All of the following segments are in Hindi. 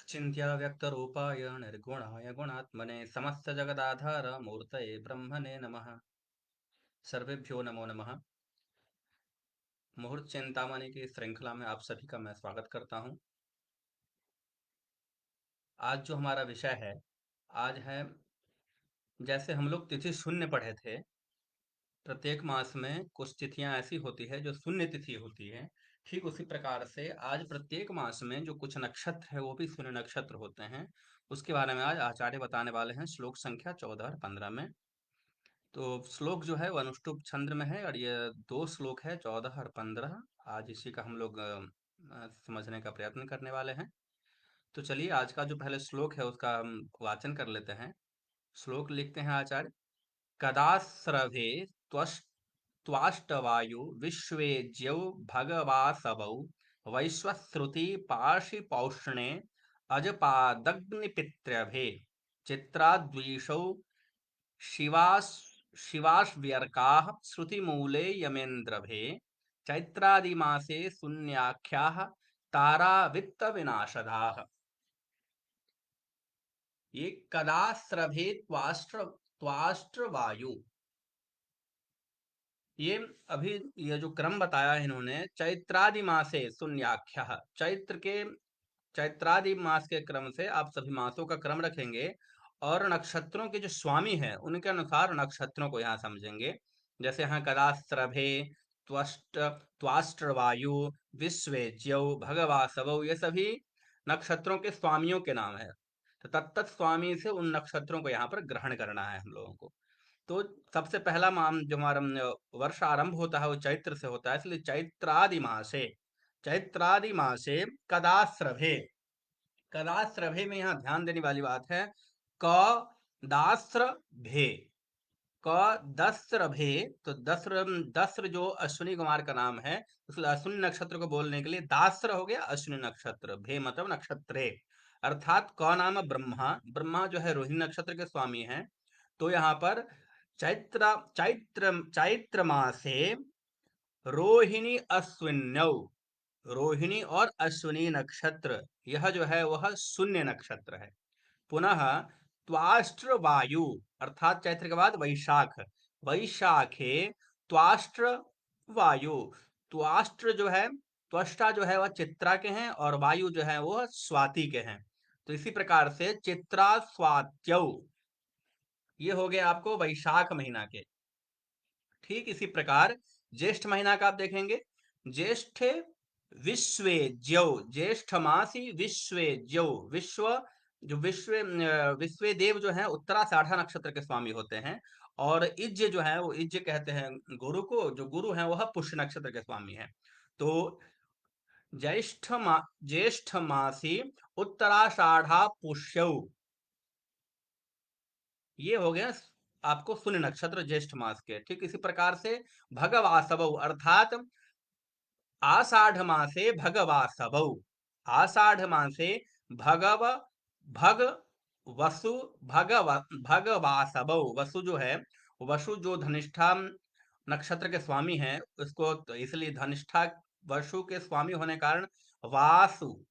चिन्त्य व्यक्तरूपाय निर्गुणाय गुणात्मने समस्तजगदाधार मूर्तये ब्रह्मणे नमः। सर्वेभ्यो नमो नमः। मुहूर्त चिंतामणि की श्रृंखला में आप सभी का मैं स्वागत करता हूं। आज जो हमारा विषय है, आज है, जैसे हम लोग तिथि शून्य पढ़े थे। प्रत्येक मास में कुछ तिथियां ऐसी होती है जो शून्य तिथि होती है। ठीक उसी प्रकार से आज प्रत्येक मास में जो कुछ नक्षत्र है वो भी शून्य नक्षत्र होते हैं। उसके बारे में आज आचार्य बताने वाले हैं श्लोक संख्या 14 और 15 में। तो श्लोक जो है वो अनुष्टुप छंद में है और ये दो श्लोक है, 14 और 15। आज इसी का हम लोग समझने का प्रयत्न करने वाले हैं। तो चलिए आज का जो पहले श्लोक है उसका हम वाचन कर लेते हैं। श्लोक लिखते हैं आचार्य। कदास्रभे त्वाष्टवायु विश्वे ज्यौ भगवासवौ वैश्वश्रुति पाशिपौष्णे अजपादग्निपित्र्यभे चित्राद्वीषौ शिवास् शिवाश्व्यर्काः श्रुतिमूले यमेन्द्रभे चैत्रादिमासे शून्याख्याः तारावित्तविनाशदाः। ये कदास्रभे त्वाष्ट्र वायु, ये अभी ये जो क्रम बताया है इन्होंने, चैत्रादि मासे शून्याख्या, चैत्रादि मास के क्रम से आप सभी मासों का क्रम रखेंगे और नक्षत्रों के जो स्वामी हैं उनके अनुसार नक्षत्रों को यहाँ समझेंगे। जैसे यहाँ कदास्रभे, त्वष्ट त्वाष्ट्रवायु, विश्वेज्यौ, भगवासवौ, ये सभी नक्षत्रों के स्वामियों के नाम है। तो तत्त स्वामी से उन नक्षत्रों को यहाँ पर ग्रहण करना है हम लोगों को। तो सबसे पहला माम जो हमारा वर्ष आरंभ होता है वो चैत्र से होता है, इसलिए चैत्रादि मासे कदास्रभे। कदास्रभे में यहाँ ध्यान देने वाली बात है। क दास्र भे, क दस्र भे। तो दस्र दस्र जो अश्विनी कुमार का नाम है, इसलिए अश्विनी नक्षत्र को बोलने के लिए दास्र हो गया अश्विनी नक्षत्र, भे मतलब नक्षत्रे। अर्थात क नाम ब्रह्मा, ब्रह्मा जो है रोहिणी नक्षत्र के स्वामी हैं। तो यहाँ पर चैत्र मासे रोहिणी अश्विन्यौ, रोहिणी और अश्विनी नक्षत्र, यह जो है वह शून्य नक्षत्र है। पुनः त्वाष्ट्र वायु, अर्थात चैत्र के बाद वैशाख, वैशाखे त्वाष्ट्र वायु। त्वाष्ट्र जो है, त्वष्टा जो है वह चित्रा के हैं और वायु जो है वह स्वाति के हैं। तो इसी प्रकार से चित्रा स्वात्यौ, ये हो गया आपको वैशाख महीना के। ठीक इसी प्रकार ज्येष्ठ महीना का आप देखेंगे। ज्येष्ठ विश्वे ज्यौ, ज्येष्ठ मासी विश्वे ज्यौ, विश्व जो विश्वे देव जो है उत्तराषाढ़ा नक्षत्र के स्वामी होते हैं। और इज्ज जो है वो इज्ज कहते हैं गुरु को, जो गुरु है वह पुष्य नक्षत्र के स्वामी है। तो ज्येष्ठ मासी उत्तराषाढ़ा पुष्यौ, ये हो गया आपको शून्य नक्षत्र ज्येष्ठ मास के। ठीक इसी प्रकार से भगवासवौ, अर्थात आषाढ़ मासे भगवासवौ, आषाढ़ मासे भगव भग वसु भगवासवौ। वसु जो है, वसु जो धनिष्ठा नक्षत्र के स्वामी हैं उसको, तो इसलिए धनिष्ठा वसु के स्वामी होने के कारण वासु,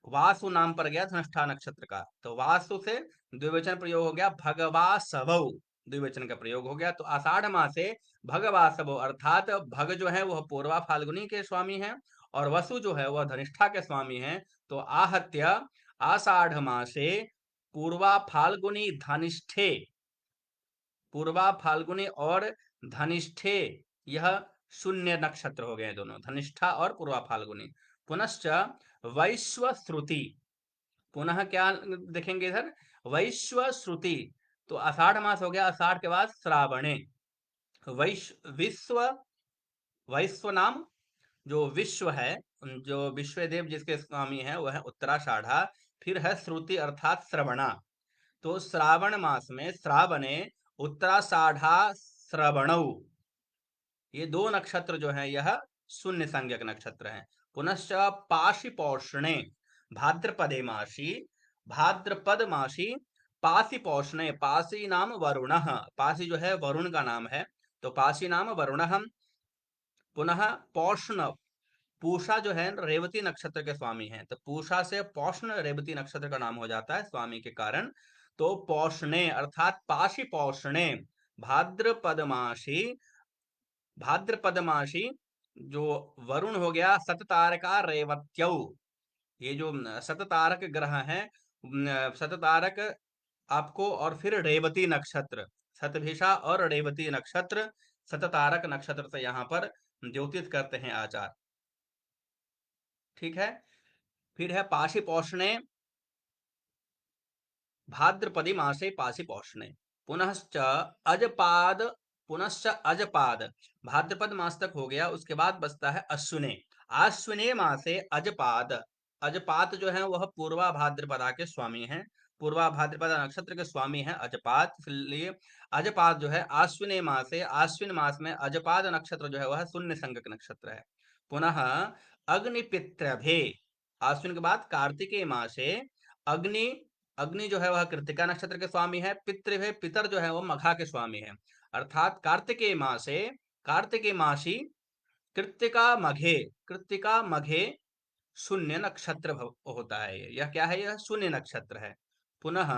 वासु नाम पर गया धनिष्ठा नक्षत्र का। तो वासु से द्विवचन प्रयोग हो गया भगवासवौ, द्विवचन का प्रयोग हो गया। तो आषाढ़ मास से भगवासवौ, अर्थात भग जो है वह पूर्वा फाल्गुनी के स्वामी हैं और वसु जो है वह धनिष्ठा के स्वामी हैं। तो आहत्य आषाढ़ मासे पूर्वा फाल्गुनी धनिष्ठे, पूर्वा फाल्गुनी और धनिष्ठे, यह शून्य नक्षत्र हो गए दोनों, धनिष्ठा और पूर्वा फाल्गुनी। पुनश्च वैश्वश्रुति, पुनः क्या देखेंगे इधर, वैश्वश्रुति। तो आषाढ़ मास हो गया, आषाढ़ के बाद श्रावणे। विश्व, वैश्व नाम जो विश्व है, जो विश्व देव जिसके स्वामी है वह है उत्तराषाढ़ा। फिर है श्रुति अर्थात श्रवणा। तो श्रावण मास में श्रावणे उत्तराषाढ़ा श्रवणौ, ये दो नक्षत्र जो है यह शून्य संज्ञक नक्षत्र हैं। पुनश्च पाशिपौष्णे, भाद्रपदे मासी, भाद्रपद मासी पासी पौष्णे, पासी नाम वरुण, पासी जो है वरुण का नाम है। तो पासी नाम वरुण। पुनः पौष्ण, पूषा जो है रेवती नक्षत्र के स्वामी हैं, तो पूषा से पौष्ण रेवती नक्षत्र का नाम हो जाता है स्वामी के कारण। तो पौष्णे अर्थात पाशी पौष्णे भाद्रपद मासी, भाद्रपद मासी जो वरुण हो गया सततारका रेवत्यौ, ये जो सततारक ग्रह हैं, सततारक आपको, और फिर रेवती नक्षत्र, शतभिषा और रेवती नक्षत्र शततारक नक्षत्र से यहाँ पर ज्योतिष करते हैं आचार्य। ठीक है। फिर है पाशी पौषणे भाद्रपदी मासे पासी पौषणे, पुनश्च अजपाद, पुनश्च अजपाद, भाद्रपद मास तक हो गया, उसके बाद बचता है अश्विने, अश्विने मासे अजपाद, अजपात जो है वह पूर्वा भाद्रपदा के स्वामी हैं, पूर्वा भाद्रपदा नक्षत्र के स्वामी हैं अजपात, इसलिए अजपात जो है आश्विने मासे, आश्विन मास में अजपाद नक्षत्र जो है वह शून्य संज्ञक नक्षत्र है। पुनः अग्निपित्रभे, आश्विन के बाद कार्तिकेय मासे अग्नि, अग्नि जो है वह कृत्तिका नक्षत्र के स्वामी है, पितृ है, पितर जो है वह मघा के स्वामी है, अर्थात कार्तिकेय मासे, कार्तिकेय मासी कृत्तिका मघे, कृत्तिका मघे शून्य नक्षत्र होता है। यह क्या है? यह शून्य नक्षत्र है। पुनः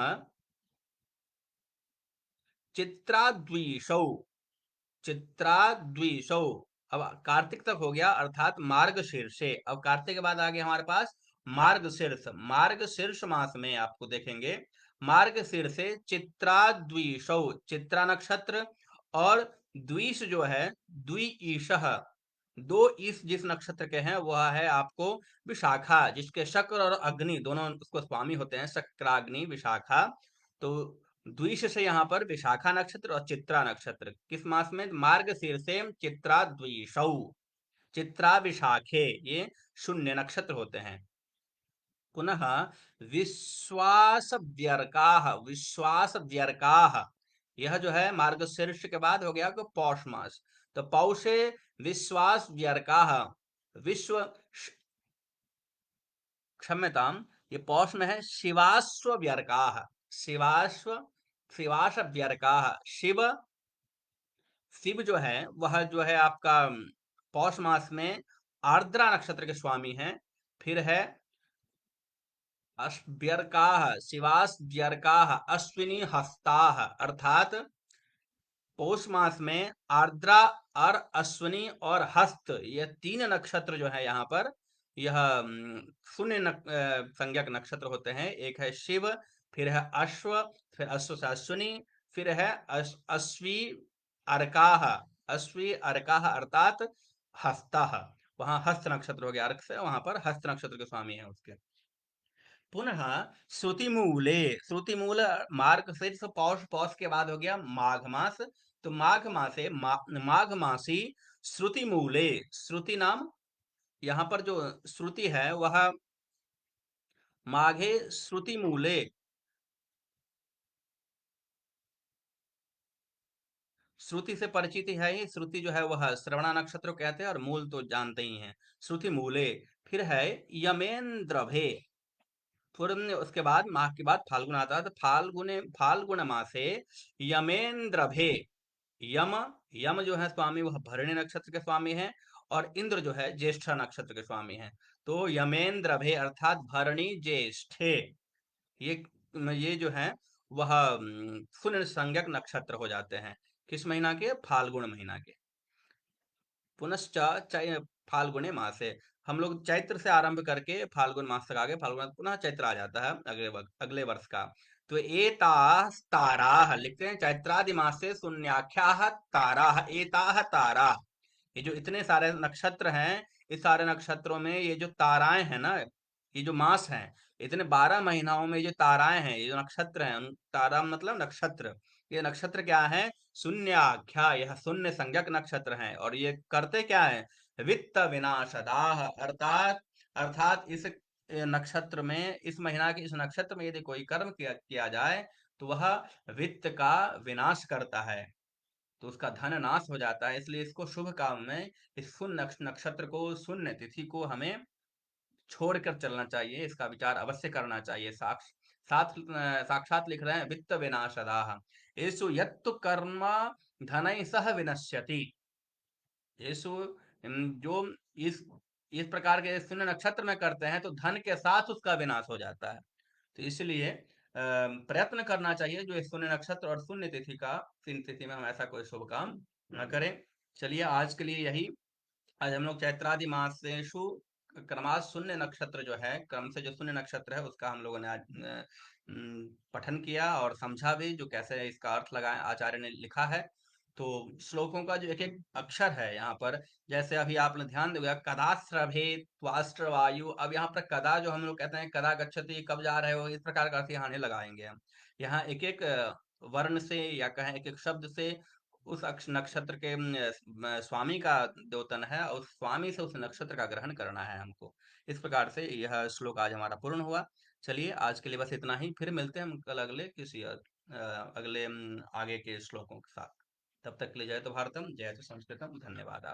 चित्राद्वीषौ, चित्राद्वीषौ, अब कार्तिक तक हो गया अर्थात मार्गशीर्षे, अब कार्तिक के बाद आ गया हमारे पास मार्गशीर्ष, मार्गशीर्ष मास में आपको देखेंगे मार्गशीर्षे चित्राद्वीषौ, चित्रा नक्षत्र, और द्विष जो है द्विईशः, दो ईश जिस नक्षत्र के हैं वह है आपको विशाखा, जिसके शक्र और अग्नि दोनों उसको स्वामी होते हैं, शक्राग्नि विशाखा। तो द्विष से यहाँ पर विशाखा नक्षत्र और चित्रा नक्षत्र किस मास में? मार्गशीर्षे चित्रा द्विषौ, चित्रा विशाखे, ये शून्य नक्षत्र होते हैं। पुनः विश्वास व्यर्काः, विश्वास व्यर्काः, यह जो है मार्गशीर्ष के बाद हो गया कि पौष मास, तो पौषे विश्वास व्यर्काः, विश्व, क्षम्यताम, ये पौष में है शिवाश्व व्यर्काः, शिवाश्व, शिवाश व्यर्काः, शिव, शिव जो है वह जो है आपका पौष मास में आर्द्रा नक्षत्र के स्वामी हैं। फिर है व्यर्काः, शिवास व्यर्काः अश्विनी हस्ताः, अर्थात पौष मास में आर्द्रा और अश्विनी और हस्त, ये तीन नक्षत्र जो है यहाँ पर यह शून्य संज्ञक नक्षत्र होते हैं। एक है शिव, फिर है अश्व, फिर अश्व से अश्विनी, फिर है अश्वी अर्काह, अश्वी अर्काह अर्थात हस्ता, वहां हस्त नक्षत्र हो गया, अर्क से वहां पर हस्त नक्षत्र के स्वामी है उसके। पुनः श्रुतिमूले, श्रुतिमूल मार्गशीर्ष पौष, पौष के बाद हो गया माघ मास, तो माघ मासे माघ मासी श्रुतिमूले, श्रुति नाम, यहाँ पर जो श्रुति है वह माघे श्रुतिमूले, श्रुति से परिचित है ही, श्रुति जो है वह श्रवणा नक्षत्र को कहते हैं, और मूल तो जानते ही हैं, श्रुति मूले। फिर है यमेंद्रभे, पूर्व, उसके बाद माघ के बाद फाल्गुन आता है, तो फाल्गुने, फाल्गुन मासे यमेंद्रभे, यम, यम जो है स्वामी वह भरणी नक्षत्र के स्वामी हैं, और इंद्र जो है ज्येष्ठा नक्षत्र के स्वामी हैं। तो यमेंद्रभे अर्थात भरणी ज्येष्ठे, ये ये जो है वह शून्य संज्ञक नक्षत्र हो जाते हैं, किस महीना के? फाल्गुन महीना के। पुनश्च फाल्गुने मासे, हम लोग चैत्र से आरंभ करके फाल्गुन मास तक आ गए, फाल्गुन पुनः चैत्र आ जाता है अगले वर्ष का। तो एताः ताराः लिखते हैं, चैत्रादि मास से शून्याख्याः ताराः, एताः ताराः, ये जो इतने सारे नक्षत्र हैं, इस सारे नक्षत्रों में ये जो ताराएं हैं ना, ये जो मास हैं, इतने 12 महीनाओं में ये जो ताराएं हैं, ये जो नक्षत्र हैं, तारा मतलब नक्षत्र, ये नक्षत्र क्या है? शून्याख्या, यह शून्य संज्ञक नक्षत्र हैं, और ये करते क्या है? वित्त विनाशदाह, अर्थात, अर्थात इस नक्षत्र में, इस महीना के इस नक्षत्र में यदि कोई कर्म किया जाए तो वह वित्त का विनाश करता है, तो उसका धन नाश हो जाता है, इसलिए इसको शुभ काम में, इस शून्य नक्षत्र को, शून्य तिथि को हमें छोड़कर चलना चाहिए, इसका विचार अवश्य करना चाहिए। साक्षात लिख रहे हैं वित्त विनाशदाः, येषु यत्तु कर्म धनै सह विनश्यति, येषु जो इस इस प्रकार के शून्य नक्षत्र में करते हैं तो धन के साथ उसका विनाश हो जाता है। तो इसलिए प्रयत्न करना चाहिए जो इस शून्य नक्षत्र और शून्य तिथि का, तीन तिथि में हम ऐसा कोई शुभ काम न करें। चलिए आज के लिए यही। आज हम लोग चैत्रादि मासेषु क्रमात् शून्य नक्षत्र जो है, क्रम से जो शून्य नक्षत्र है उसका हम लोगों ने आज पठन किया और समझा भी, जो कैसे इसका अर्थ लगा आचार्य ने लिखा है। तो श्लोकों का जो एक एक अक्षर है यहाँ पर, जैसे अभी आपने ध्यान दिया कदाश्रभे त्वाष्ट्रवायु, अब यहाँ पर कदा जो हम लोग कहते हैं कदा गच्छति, कब जा रहे हो, इस प्रकार का अर्थ यहाँ नहीं लगाएंगे हम। यहाँ एक एक वर्ण से या कहें एक एक शब्द से उस नक्षत्र के स्वामी का द्योतन है और उस स्वामी से उस नक्षत्र का ग्रहण करना है हमको। इस प्रकार से यह श्लोक आज हमारा पूर्ण हुआ। चलिए आज के लिए बस इतना ही, फिर मिलते हैं हम कल अगले किसी अगले आगे के श्लोकों के साथ। तब तक के लिए जय तो भारतम, जय तो संस्कृतम, धन्यवाद।